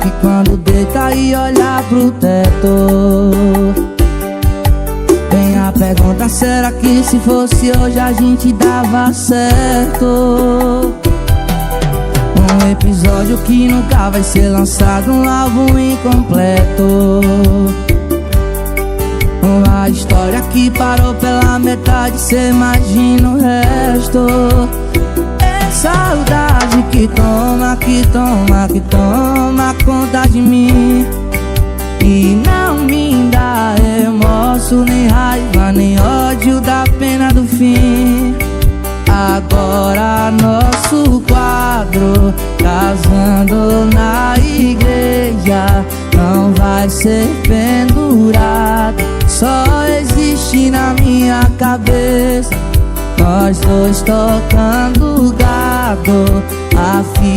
E quando deita e olha pro teto, vem a pergunta: será que se fosse hoje a gente dava certo? Um episódio que nunca vai ser lançado, um álbum incompleto, uma história que parou pela metade, cê imagina o resto. É saudade que toma, que toma, que toma conta de mim, e não me dá remorso, nem raiva, nem ódio da pena do fim. Agora nosso quadro, casando na igreja, não vai ser pendurado, só existe na minha cabeça nós dois tocando gado. A